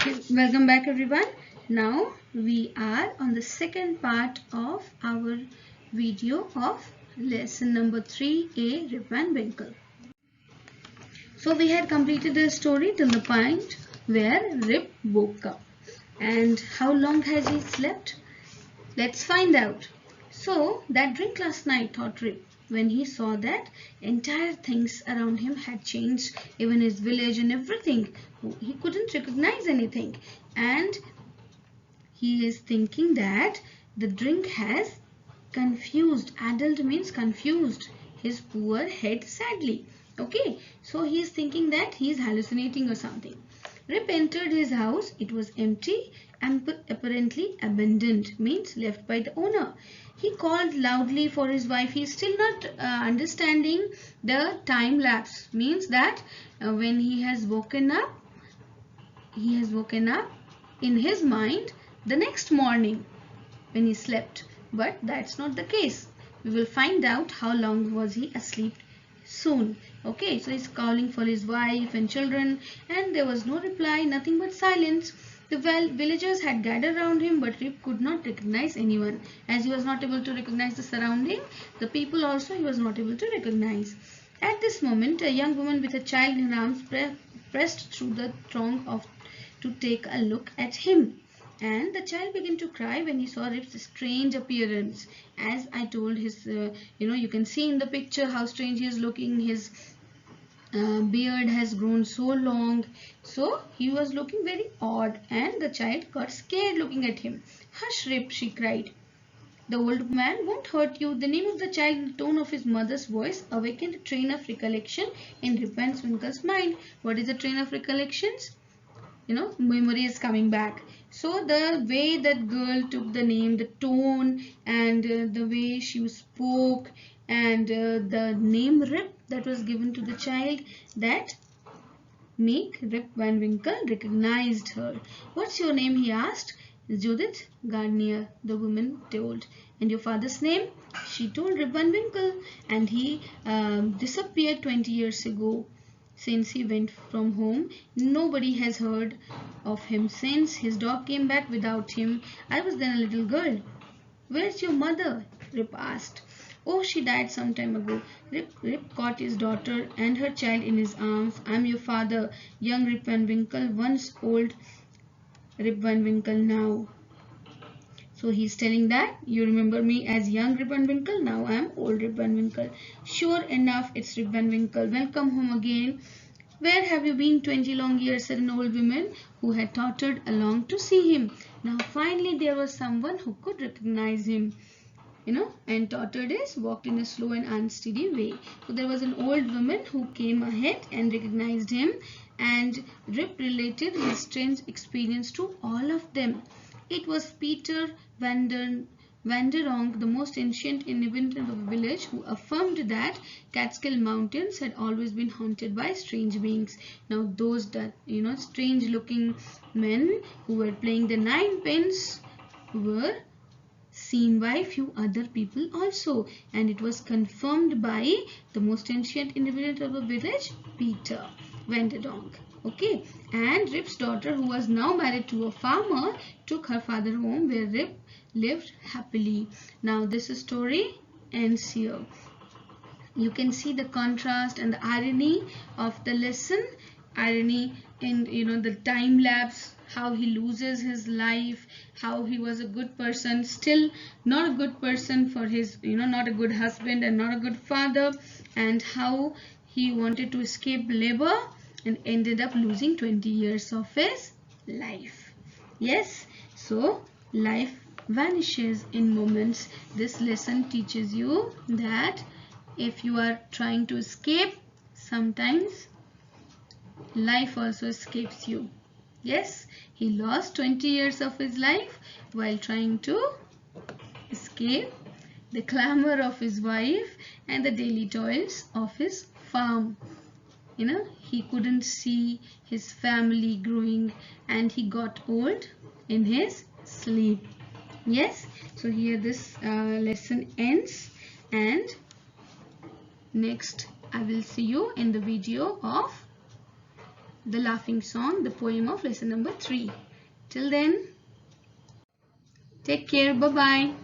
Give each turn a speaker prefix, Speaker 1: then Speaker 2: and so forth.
Speaker 1: Welcome back everyone. Now we are on the second part of our video of lesson number 3A, Rip and Winkle. So we had completed the story till the point where Rip woke up. And how long has he slept? Let's find out. So that drink last night, thought Rip, when he saw that entire things around him had changed, even his village and everything. He couldn't recognize anything, and he is thinking that the drink has confused, adult means confused, his poor head sadly. Okay, so he is thinking that he is hallucinating or something. Rip entered his house. It was empty and apparently abandoned, means left by the owner. He called loudly for his wife. He is still not understanding the time lapse, means that when he has woken up in his mind the next morning when he slept. But that's not the case. We will find out how long was he asleep soon. Okay, so he's calling for his wife and children, and there was no reply, nothing but silence. The villagers had gathered around him, but Rip could not recognize anyone. As he was not able to recognize the surrounding, the people also he was not able to recognize. At this moment, a young woman with a child in her arms pressed through the throng to take a look at him. And the child began to cry when he saw Rip's strange appearance. As I told, his, you can see in the picture how strange he is looking. His beard has grown so long. So he was looking very odd, and the child got scared looking at him. "Hush, Rip," she cried. "The old man won't hurt you." The name of the child and the tone of his mother's voice awakened a train of recollection in Rip and Winkle's mind. What is a train of recollections? Memory is coming back. So the way that girl took the name, the tone, and the way she spoke, and the name Rip that was given to the child, that make Rip Van Winkle recognized her. "What's your name?" he asked. "Judith Garnier," the woman told. "And your father's name?" She told Rip Van Winkle. "And he disappeared 20 years ago. Since he went from home, nobody has heard of him since. His dog came back without him. I was then a little girl." "Where's your mother?" Rip asked. "Oh, she died some time ago." Rip caught his daughter and her child in his arms. "I'm your father, young Rip Van Winkle, once old Rip Van Winkle now." So he's telling that, "You remember me as young Rip Van Winkle, now I'm old Rip Van Winkle." "Sure enough, it's Rip Van Winkle. Welcome home again. Where have you been 20 long years?" said an old woman who had tottered along to see him. Now finally there was someone who could recognize him. And tottered is walked in a slow and unsteady way. So there was an old woman who came ahead and recognized him, and Rip related his strange experience to all of them. It was Peter Vanderong, the most ancient inhabitant of the village, who affirmed that Catskill Mountains had always been haunted by strange beings. Now those strange looking men who were playing the nine pins were seen by few other people also, and it was confirmed by the most ancient inhabitant of the village, Peter Vanderdonk. Okay, and Rip's daughter, who was now married to a farmer, took her father home, where Rip lived happily. Now this story ends here. You can see the contrast and the irony of the lesson. Irony in the time lapse, how he loses his life, how he was a good person, still not a good person for his not a good husband and not a good father, and how he wanted to escape labor and ended up losing 20 years of his life. Yes, so life vanishes in moments. This lesson teaches you that if you are trying to escape, sometimes life also escapes you. Yes, he lost 20 years of his life while trying to escape the clamor of his wife and the daily toils of his farm. He couldn't see his family growing, and he got old in his sleep. Yes, so here this lesson ends, and next I will see you in the video of The Laughing Song, the poem of lesson number 3. Till then, take care. Bye-bye.